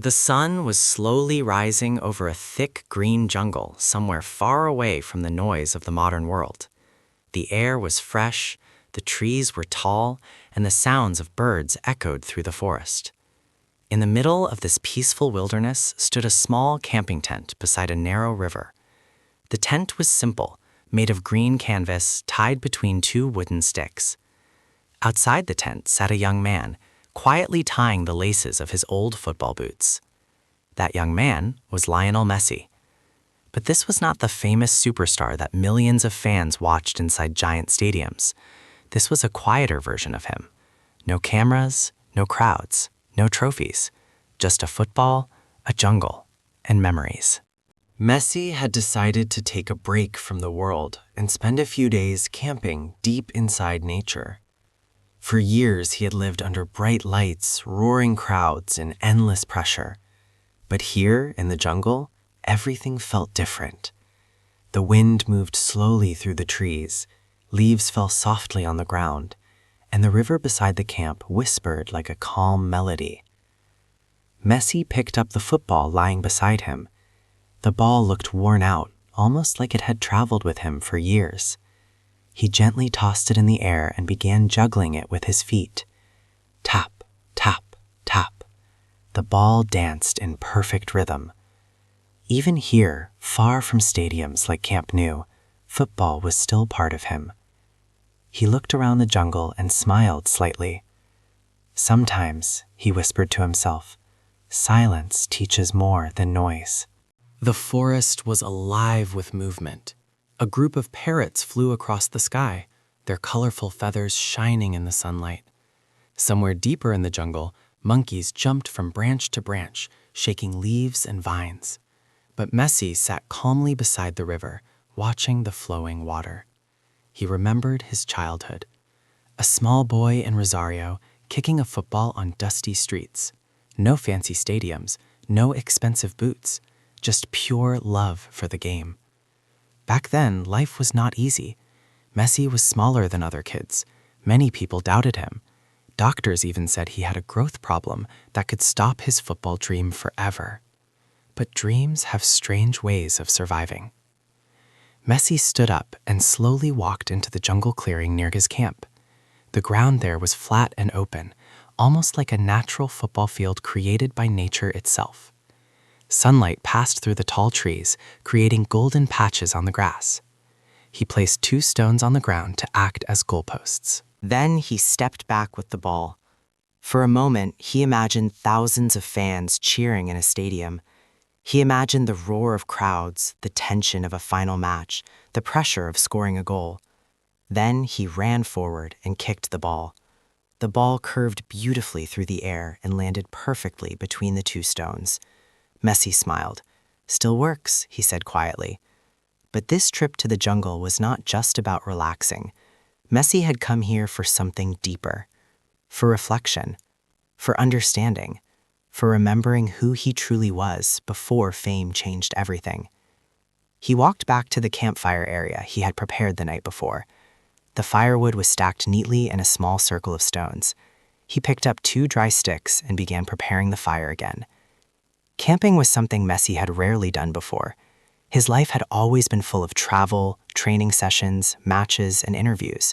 The sun was slowly rising over a thick green jungle somewhere far away from the noise of the modern world. The air was fresh, the trees were tall, and the sounds of birds echoed through the forest. In the middle of this peaceful wilderness stood a small camping tent beside a narrow river. The tent was simple, made of green canvas tied between two wooden sticks. Outside the tent sat a young man, quietly tying the laces of his old football boots. That young man was Lionel Messi. But this was not the famous superstar that millions of fans watched inside giant stadiums. This was a quieter version of him. No cameras, no crowds, no trophies, just a football, a jungle, and memories. Messi had decided to take a break from the world and spend a few days camping deep inside nature. For years, he had lived under bright lights, roaring crowds, and endless pressure. But here, in the jungle, everything felt different. The wind moved slowly through the trees, leaves fell softly on the ground, and the river beside the camp whispered like a calm melody. Messi picked up the football lying beside him. The ball looked worn out, almost like it had traveled with him for years. He gently tossed it in the air and began juggling it with his feet. Tap, tap, tap. The ball danced in perfect rhythm. Even here, far from stadiums like Camp Nou, football was still part of him. He looked around the jungle and smiled slightly. Sometimes, he whispered to himself, silence teaches more than noise. The forest was alive with movement. A group of parrots flew across the sky, their colorful feathers shining in the sunlight. Somewhere deeper in the jungle, monkeys jumped from branch to branch, shaking leaves and vines. But Messi sat calmly beside the river, watching the flowing water. He remembered his childhood. A small boy in Rosario, kicking a football on dusty streets. No fancy stadiums, no expensive boots, just pure love for the game. Back then, life was not easy. Messi was smaller than other kids. Many people doubted him. Doctors even said he had a growth problem that could stop his football dream forever. But dreams have strange ways of surviving. Messi stood up and slowly walked into the jungle clearing near his camp. The ground there was flat and open, almost like a natural football field created by nature itself. Sunlight passed through the tall trees, creating golden patches on the grass. He placed 2 stones on the ground to act as goalposts. Then he stepped back with the ball. For a moment, he imagined thousands of fans cheering in a stadium. He imagined the roar of crowds, the tension of a final match, the pressure of scoring a goal. Then he ran forward and kicked the ball. The ball curved beautifully through the air and landed perfectly between the 2 stones. Messi smiled. Still works, he said quietly. But this trip to the jungle was not just about relaxing. Messi had come here for something deeper. For reflection. For understanding. For remembering who he truly was before fame changed everything. He walked back to the campfire area he had prepared the night before. The firewood was stacked neatly in a small circle of stones. He picked up 2 dry sticks and began preparing the fire again. Camping was something Messi had rarely done before. His life had always been full of travel, training sessions, matches, and interviews.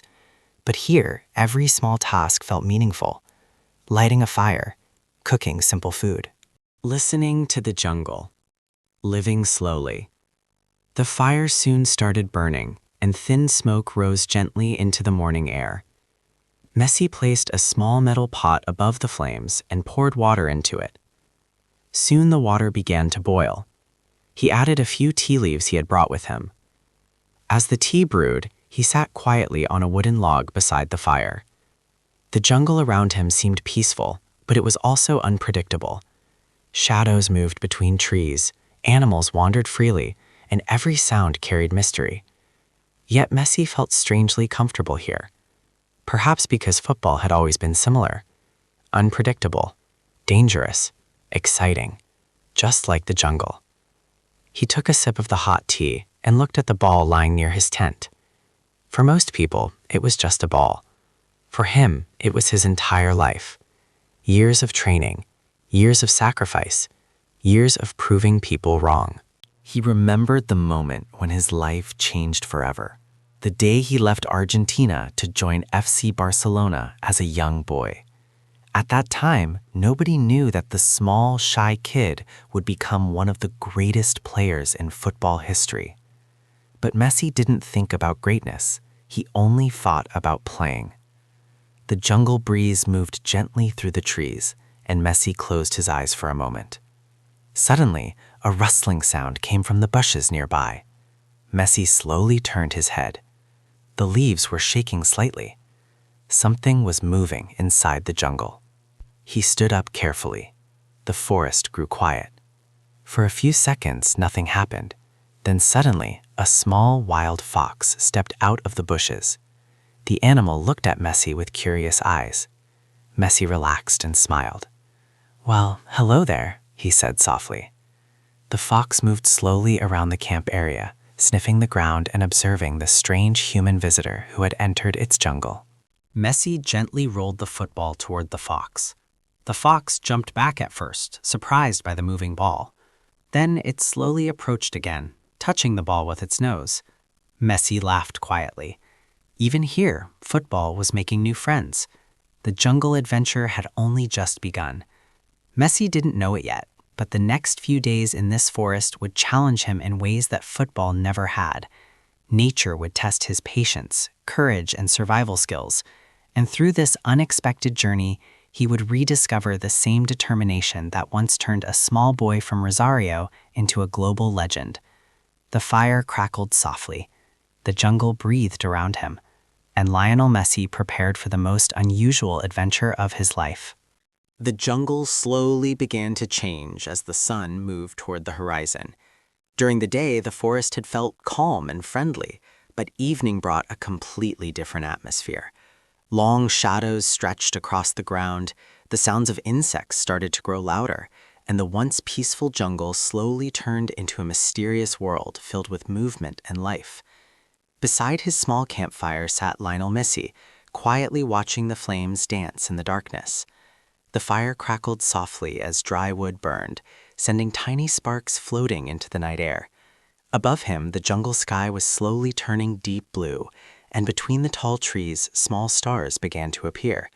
But here, every small task felt meaningful. Lighting a fire, cooking simple food. Listening to the jungle. Living slowly. The fire soon started burning, and thin smoke rose gently into the morning air. Messi placed a small metal pot above the flames and poured water into it. Soon the water began to boil. He added a few tea leaves he had brought with him. As the tea brewed, he sat quietly on a wooden log beside the fire. The jungle around him seemed peaceful, but it was also unpredictable. Shadows moved between trees, animals wandered freely, and every sound carried mystery. Yet Messi felt strangely comfortable here. Perhaps because football had always been similar. Unpredictable, dangerous, exciting, just like the jungle. He took a sip of the hot tea and looked at the ball lying near his tent. For most people, it was just a ball. For him, it was his entire life. Years of training, years of sacrifice, Years of proving people wrong. He remembered the moment when his life changed forever. The day he left Argentina to join FC Barcelona as a young boy. At that time, nobody knew that the small, shy kid would become one of the greatest players in football history. But Messi didn't think about greatness. He only thought about playing. The jungle breeze moved gently through the trees, and Messi closed his eyes for a moment. Suddenly, a rustling sound came from the bushes nearby. Messi slowly turned his head. The leaves were shaking slightly. Something was moving inside the jungle. He stood up carefully. The forest grew quiet. For a few seconds, nothing happened. Then suddenly, a small wild fox stepped out of the bushes. The animal looked at Messi with curious eyes. Messi relaxed and smiled. "Well, hello there," he said softly. The fox moved slowly around the camp area, sniffing the ground and observing the strange human visitor who had entered its jungle. Messi gently rolled the football toward the fox. The fox jumped back at first, surprised by the moving ball. Then it slowly approached again, touching the ball with its nose. Messi laughed quietly. Even here, football was making new friends. The jungle adventure had only just begun. Messi didn't know it yet, but the next few days in this forest would challenge him in ways that football never had. Nature would test his patience, courage, and survival skills. And through this unexpected journey, he would rediscover the same determination that once turned a small boy from Rosario into a global legend. The fire crackled softly. The jungle breathed around him, and Lionel Messi prepared for the most unusual adventure of his life. The jungle slowly began to change as the sun moved toward the horizon. During the day, the forest had felt calm and friendly, but evening brought a completely different atmosphere. Long shadows stretched across the ground, the sounds of insects started to grow louder, and the once peaceful jungle slowly turned into a mysterious world filled with movement and life. Beside his small campfire sat Lionel Messi, quietly watching the flames dance in the darkness. The fire crackled softly as dry wood burned, sending tiny sparks floating into the night air. Above him, the jungle sky was slowly turning deep blue, and between the tall trees, small stars began to appear.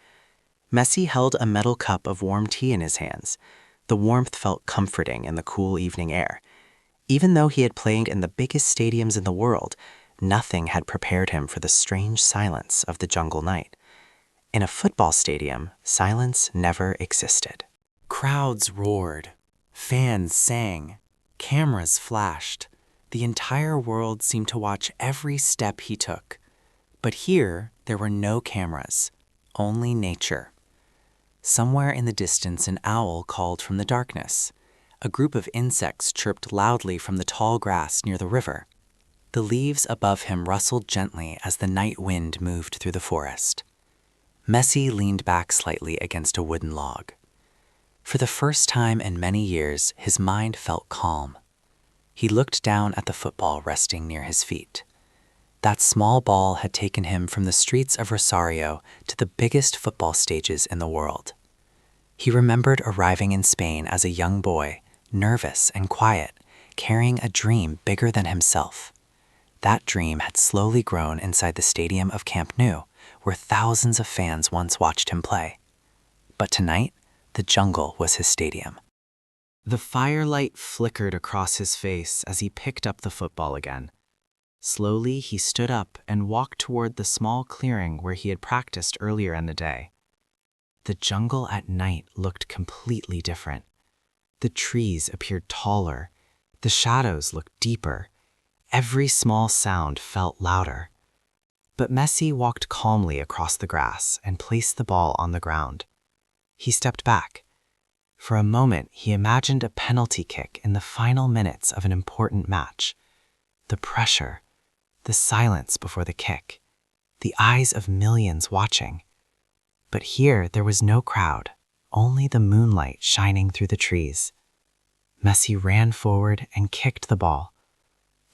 Messi held a metal cup of warm tea in his hands. The warmth felt comforting in the cool evening air. Even though he had played in the biggest stadiums in the world, nothing had prepared him for the strange silence of the jungle night. In a football stadium, silence never existed. Crowds roared, fans sang, cameras flashed. The entire world seemed to watch every step he took. But here, there were no cameras, only nature. Somewhere in the distance, an owl called from the darkness. A group of insects chirped loudly from the tall grass near the river. The leaves above him rustled gently as the night wind moved through the forest. Messi leaned back slightly against a wooden log. For the first time in many years, his mind felt calm. He looked down at the football resting near his feet. That small ball had taken him from the streets of Rosario to the biggest football stages in the world. He remembered arriving in Spain as a young boy, nervous and quiet, carrying a dream bigger than himself. That dream had slowly grown inside the stadium of Camp Nou, where thousands of fans once watched him play. But tonight, the jungle was his stadium. The firelight flickered across his face as he picked up the football again. Slowly, he stood up and walked toward the small clearing where he had practiced earlier in the day. The jungle at night looked completely different. The trees appeared taller. The shadows looked deeper. Every small sound felt louder. But Messi walked calmly across the grass and placed the ball on the ground. He stepped back. For a moment, he imagined a penalty kick in the final minutes of an important match. The pressure, the silence before the kick, the eyes of millions watching. But here there was no crowd, only the moonlight shining through the trees. Messi ran forward and kicked the ball.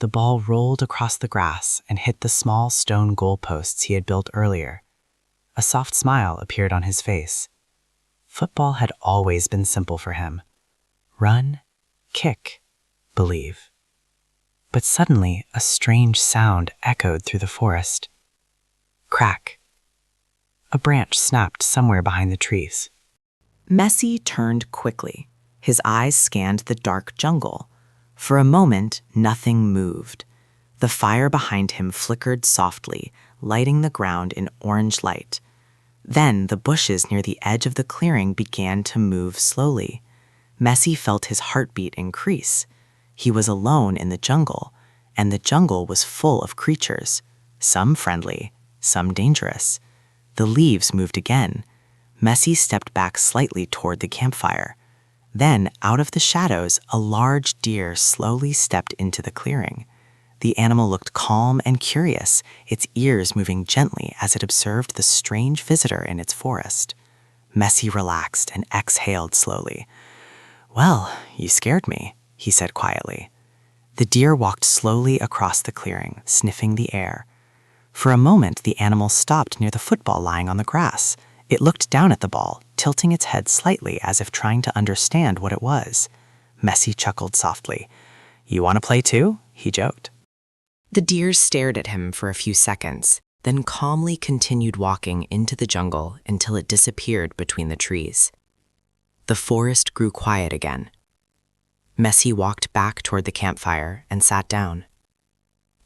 The ball rolled across the grass and hit the small stone goalposts he had built earlier. A soft smile appeared on his face. Football had always been simple for him. Run, kick, believe. But suddenly a strange sound echoed through the forest. Crack. A branch snapped somewhere behind the trees. Messi turned quickly. His eyes scanned the dark jungle. For a moment, nothing moved. The fire behind him flickered softly, lighting the ground in orange light. Then the bushes near the edge of the clearing began to move slowly. Messi felt his heartbeat increase. He was alone in the jungle, and the jungle was full of creatures, some friendly, some dangerous. The leaves moved again. Messi stepped back slightly toward the campfire. Then, out of the shadows, a large deer slowly stepped into the clearing. The animal looked calm and curious, its ears moving gently as it observed the strange visitor in its forest. Messi relaxed and exhaled slowly. "Well, you scared me," he said quietly. The deer walked slowly across the clearing, sniffing the air. For a moment, the animal stopped near the football lying on the grass. It looked down at the ball, tilting its head slightly as if trying to understand what it was. Messi chuckled softly. "You want to play too?" he joked. The deer stared at him for a few seconds, then calmly continued walking into the jungle until it disappeared between the trees. The forest grew quiet again. Messi walked back toward the campfire and sat down.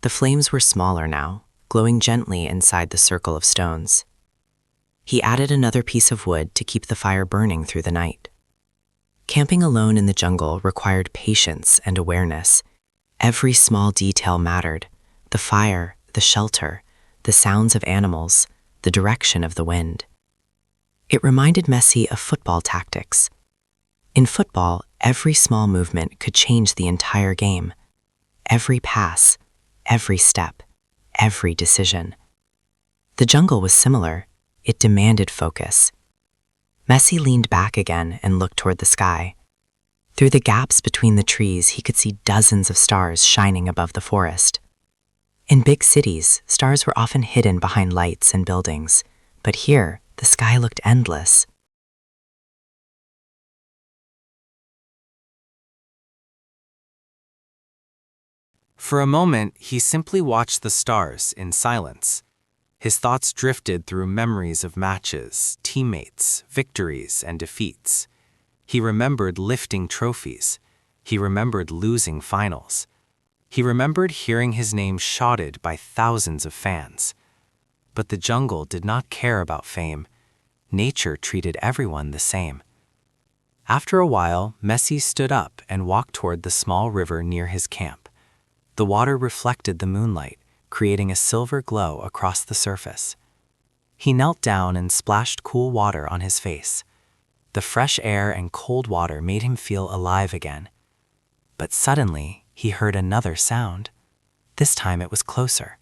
The flames were smaller now, glowing gently inside the circle of stones. He added another piece of wood to keep the fire burning through the night. Camping alone in the jungle required patience and awareness. Every small detail mattered: the fire, the shelter, the sounds of animals, the direction of the wind. It reminded Messi of football tactics. In football, every small movement could change the entire game. Every pass, every step, every decision. The jungle was similar. It demanded focus. Messi leaned back again and looked toward the sky. Through the gaps between the trees, he could see dozens of stars shining above the forest. In big cities, stars were often hidden behind lights and buildings, but here, the sky looked endless. For a moment, he simply watched the stars in silence. His thoughts drifted through memories of matches, teammates, victories, and defeats. He remembered lifting trophies. He remembered losing finals. He remembered hearing his name shouted by thousands of fans. But the jungle did not care about fame. Nature treated everyone the same. After a while, Messi stood up and walked toward the small river near his camp. The water reflected the moonlight, creating a silver glow across the surface. He knelt down and splashed cool water on his face. The fresh air and cold water made him feel alive again. But suddenly, he heard another sound. This time it was closer.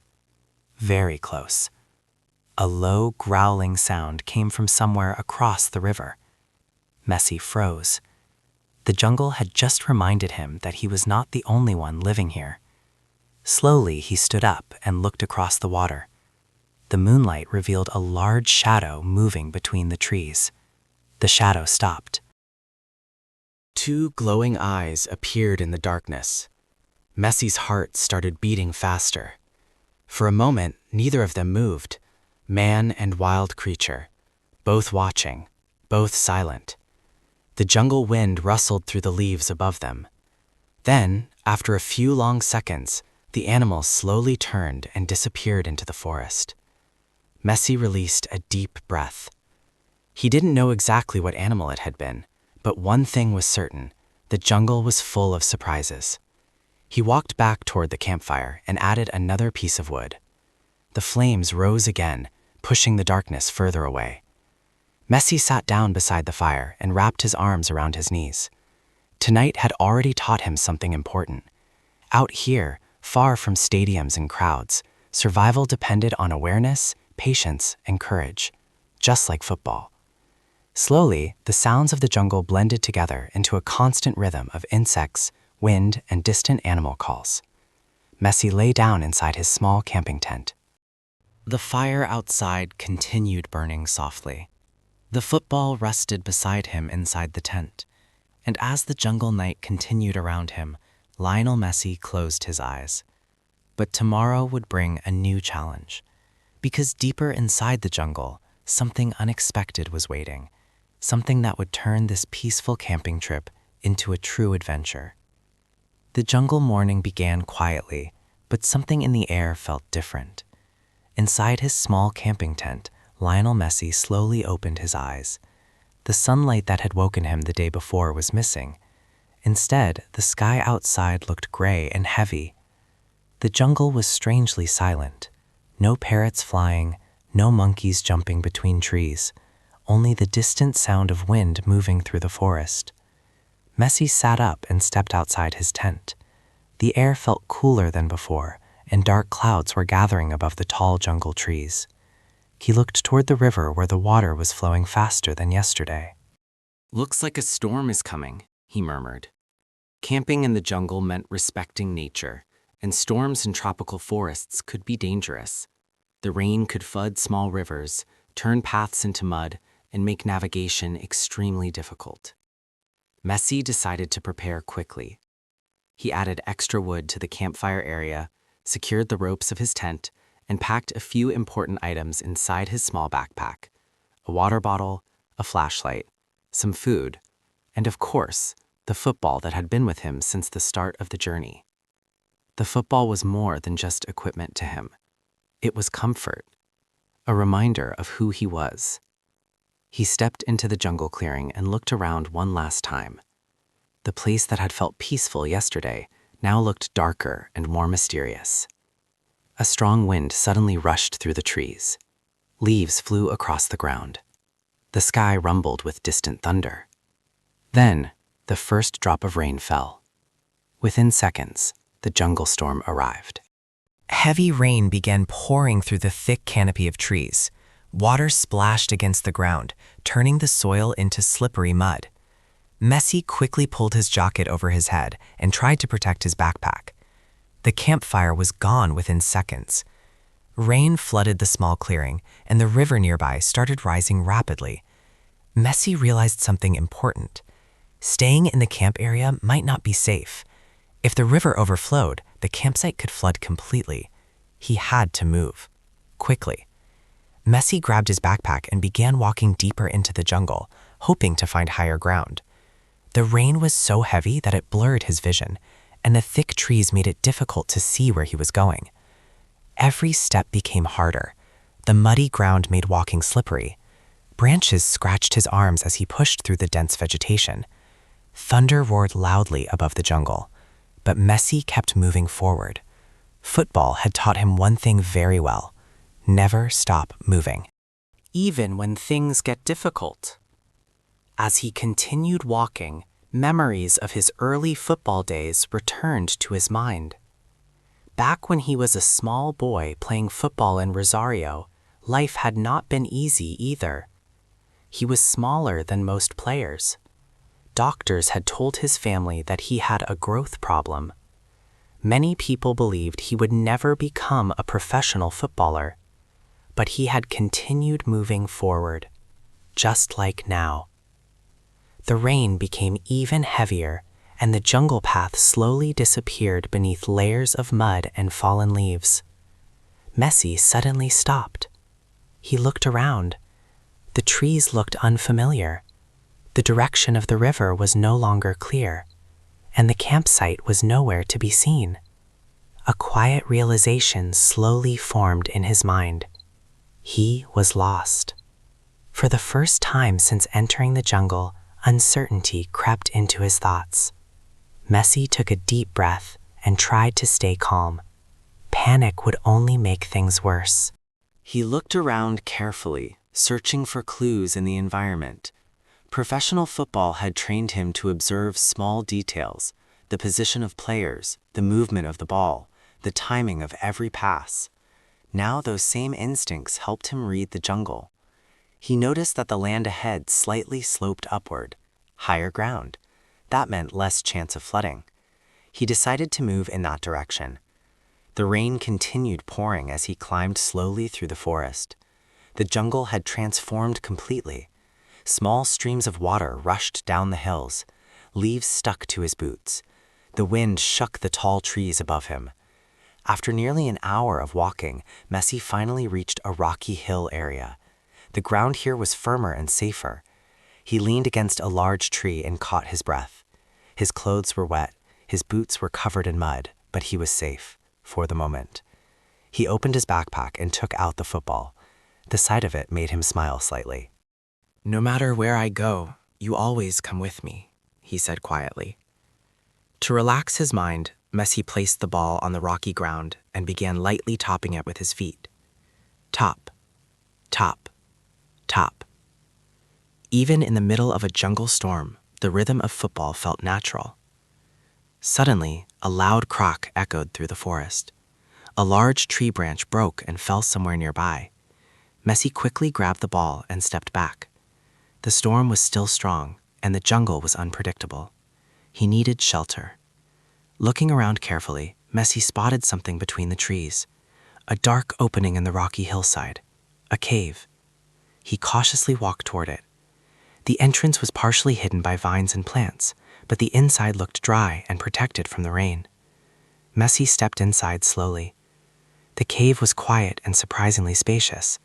Very close. A low, growling sound came from somewhere across the river. Messi froze. The jungle had just reminded him that he was not the only one living here. Slowly, he stood up and looked across the water. The moonlight revealed a large shadow moving between the trees. The shadow stopped. Two glowing eyes appeared in the darkness. Messi's heart started beating faster. For a moment, neither of them moved. Man and wild creature, both watching, both silent. The jungle wind rustled through the leaves above them. Then, after a few long seconds, the animals slowly turned and disappeared into the forest. Messi released a deep breath. He didn't know exactly what animal it had been, but one thing was certain: the jungle was full of surprises. He walked back toward the campfire and added another piece of wood. The flames rose again, pushing the darkness further away. Messi sat down beside the fire and wrapped his arms around his knees. Tonight had already taught him something important. Out here, far from stadiums and crowds, survival depended on awareness, patience, and courage, just like football. Slowly, the sounds of the jungle blended together into a constant rhythm of insects, wind, and distant animal calls. Messi lay down inside his small camping tent. The fire outside continued burning softly. The football rested beside him inside the tent. And as the jungle night continued around him, Lionel Messi closed his eyes. But tomorrow would bring a new challenge. Because deeper inside the jungle, something unexpected was waiting. Something that would turn this peaceful camping trip into a true adventure. The jungle morning began quietly, but something in the air felt different. Inside his small camping tent, Lionel Messi slowly opened his eyes. The sunlight that had woken him the day before was missing. Instead, the sky outside looked gray and heavy. The jungle was strangely silent. No parrots flying, no monkeys jumping between trees, only the distant sound of wind moving through the forest. Messi sat up and stepped outside his tent. The air felt cooler than before, and dark clouds were gathering above the tall jungle trees. He looked toward the river where the water was flowing faster than yesterday. "Looks like a storm is coming," he murmured. Camping in the jungle meant respecting nature, and storms in tropical forests could be dangerous. The rain could flood small rivers, turn paths into mud, and make navigation extremely difficult. Messi decided to prepare quickly. He added extra wood to the campfire area, secured the ropes of his tent, and packed a few important items inside his small backpack: a water bottle, a flashlight, some food, and of course, the football that had been with him since the start of the journey. The football was more than just equipment to him. It was comfort, a reminder of who he was. He stepped into the jungle clearing and looked around one last time. The place that had felt peaceful yesterday now looked darker and more mysterious. A strong wind suddenly rushed through the trees. Leaves flew across the ground. The sky rumbled with distant thunder. Then, the first drop of rain fell. Within seconds, the jungle storm arrived. Heavy rain began pouring through the thick canopy of trees. Water splashed against the ground, turning the soil into slippery mud. Messi quickly pulled his jacket over his head and tried to protect his backpack. The campfire was gone within seconds. Rain flooded the small clearing, and the river nearby started rising rapidly. Messi realized something important. Staying in the camp area might not be safe. If the river overflowed, the campsite could flood completely. He had to move, quickly. Messi grabbed his backpack and began walking deeper into the jungle, hoping to find higher ground. The rain was so heavy that it blurred his vision, and the thick trees made it difficult to see where he was going. Every step became harder. The muddy ground made walking slippery. Branches scratched his arms as he pushed through the dense vegetation. Thunder roared loudly above the jungle, but Messi kept moving forward. Football had taught him one thing very well: never stop moving, even when things get difficult. As he continued walking, memories of his early football days returned to his mind. Back when he was a small boy playing football in Rosario, life had not been easy either. He was smaller than most players. Doctors had told his family that he had a growth problem. Many people believed he would never become a professional footballer. But he had continued moving forward, just like now. The rain became even heavier, and the jungle path slowly disappeared beneath layers of mud and fallen leaves. Messi suddenly stopped. He looked around. The trees looked unfamiliar. The direction of the river was no longer clear, and the campsite was nowhere to be seen. A quiet realization slowly formed in his mind. He was lost. For the first time since entering the jungle, uncertainty crept into his thoughts. Messi took a deep breath and tried to stay calm. Panic would only make things worse. He looked around carefully, searching for clues in the environment. Professional football had trained him to observe small details: the position of players, the movement of the ball, the timing of every pass. Now those same instincts helped him read the jungle. He noticed that the land ahead slightly sloped upward, higher ground. That meant less chance of flooding. He decided to move in that direction. The rain continued pouring as he climbed slowly through the forest. The jungle had transformed completely. Small streams of water rushed down the hills. Leaves stuck to his boots. The wind shook the tall trees above him. After nearly an hour of walking, Messi finally reached a rocky hill area. The ground here was firmer and safer. He leaned against a large tree and caught his breath. His clothes were wet, his boots were covered in mud, but he was safe, for the moment. He opened his backpack and took out the football. The sight of it made him smile slightly. "No matter where I go, you always come with me," he said quietly. To relax his mind, Messi placed the ball on the rocky ground and began lightly topping it with his feet. Top, top, top. Even in the middle of a jungle storm, the rhythm of football felt natural. Suddenly, a loud crack echoed through the forest. A large tree branch broke and fell somewhere nearby. Messi quickly grabbed the ball and stepped back. The storm was still strong, and the jungle was unpredictable. He needed shelter. Looking around carefully, Messi spotted something between the trees. A dark opening in the rocky hillside. A cave. He cautiously walked toward it. The entrance was partially hidden by vines and plants, but the inside looked dry and protected from the rain. Messi stepped inside slowly. The cave was quiet and surprisingly spacious.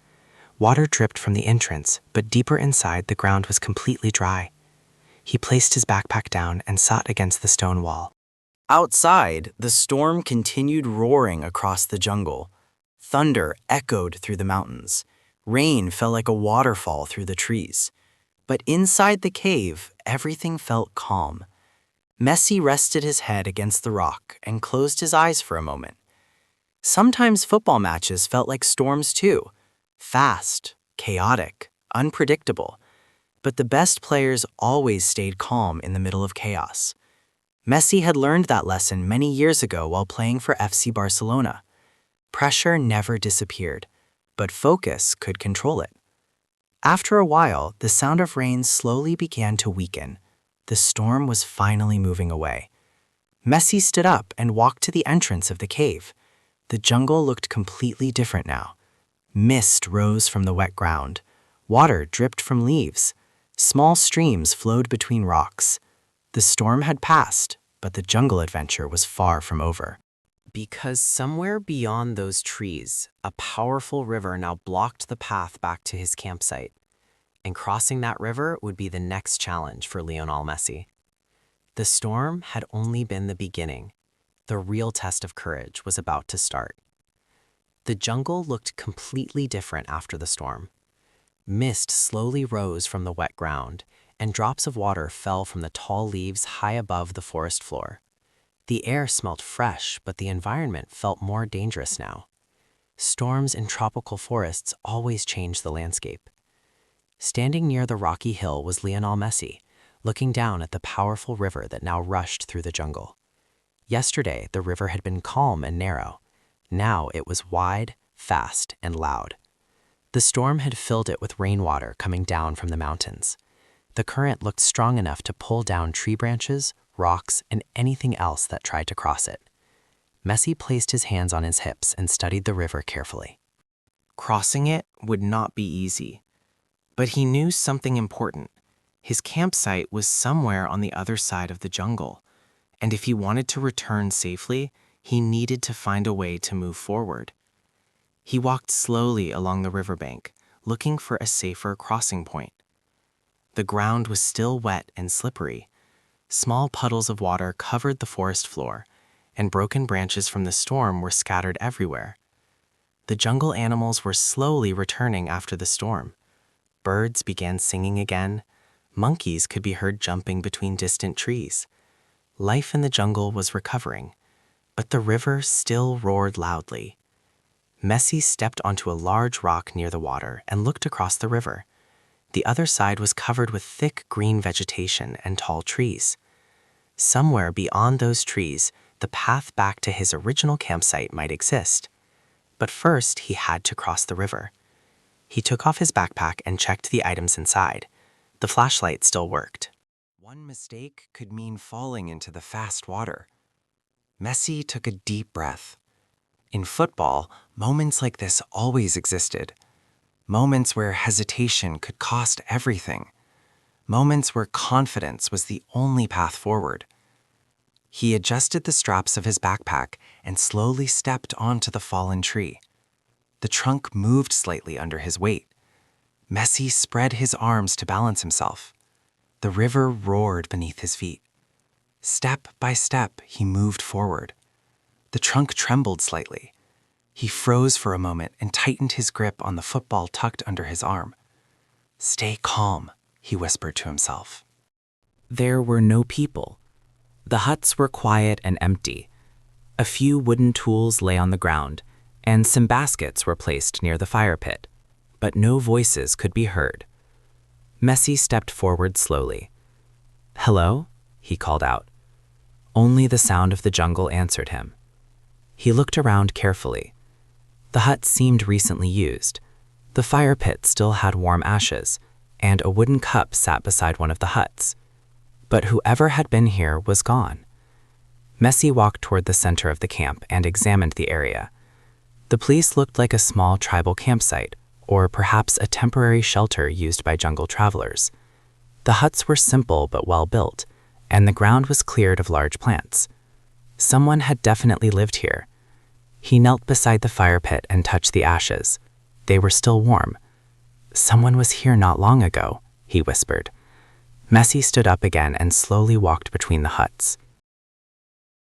Water dripped from the entrance, but deeper inside the ground was completely dry. He placed his backpack down and sat against the stone wall. Outside, the storm continued roaring across the jungle. Thunder echoed through the mountains. Rain fell like a waterfall through the trees. But inside the cave, everything felt calm. Messi rested his head against the rock and closed his eyes for a moment. Sometimes football matches felt like storms too. Fast, chaotic, unpredictable. But the best players always stayed calm in the middle of chaos. Messi had learned that lesson many years ago while playing for FC Barcelona. Pressure never disappeared, but focus could control it. After a while, the sound of rain slowly began to weaken. The storm was finally moving away. Messi stood up and walked to the entrance of the cave. The jungle looked completely different now. Mist rose from the wet ground. Water dripped from leaves. Small streams flowed between rocks. The storm had passed, but the jungle adventure was far from over. Because somewhere beyond those trees, a powerful river now blocked the path back to his campsite. And crossing that river would be the next challenge for Lionel Messi. The storm had only been the beginning. The real test of courage was about to start. The jungle looked completely different after the storm. Mist slowly rose from the wet ground, and drops of water fell from the tall leaves high above the forest floor. The air smelled fresh, but the environment felt more dangerous now. Storms in tropical forests always change the landscape. Standing near the rocky hill was Lionel Messi, looking down at the powerful river that now rushed through the jungle. Yesterday, the river had been calm and narrow. Now it was wide, fast, and loud. The storm had filled it with rainwater coming down from the mountains. The current looked strong enough to pull down tree branches, rocks, and anything else that tried to cross it. Messi placed his hands on his hips and studied the river carefully. Crossing it would not be easy. But he knew something important. His campsite was somewhere on the other side of the jungle, and if he wanted to return safely, he needed to find a way to move forward. He walked slowly along the riverbank, looking for a safer crossing point. The ground was still wet and slippery. Small puddles of water covered the forest floor, and broken branches from the storm were scattered everywhere. The jungle animals were slowly returning after the storm. Birds began singing again. Monkeys could be heard jumping between distant trees. Life in the jungle was recovering, but the river still roared loudly. Messi stepped onto a large rock near the water and looked across the river. The other side was covered with thick green vegetation and tall trees. Somewhere beyond those trees, the path back to his original campsite might exist. But first, he had to cross the river. He took off his backpack and checked the items inside. The flashlight still worked. One mistake could mean falling into the fast water. Messi took a deep breath. In football, moments like this always existed. Moments where hesitation could cost everything. moments where confidence was the only path forward. He adjusted the straps of his backpack and slowly stepped onto the fallen tree. The trunk moved slightly under his weight. Messi spread his arms to balance himself. The river roared beneath his feet. Step by step, he moved forward. The trunk trembled slightly. He froze for a moment and tightened his grip on the football tucked under his arm. "Stay calm," he whispered to himself. There were no people. The huts were quiet and empty. A few wooden tools lay on the ground, and some baskets were placed near the fire pit, but no voices could be heard. Messi stepped forward slowly. "Hello?" he called out. Only the sound of the jungle answered him. He looked around carefully. The hut seemed recently used. The fire pit still had warm ashes, and a wooden cup sat beside one of the huts. But whoever had been here was gone. Messi walked toward the center of the camp and examined the area. The place looked like a small tribal campsite, or perhaps a temporary shelter used by jungle travelers. The huts were simple but well built, and the ground was cleared of large plants. Someone had definitely lived here. He knelt beside the fire pit and touched the ashes. They were still warm. "Someone was here not long ago," he whispered. Messi stood up again and slowly walked between the huts.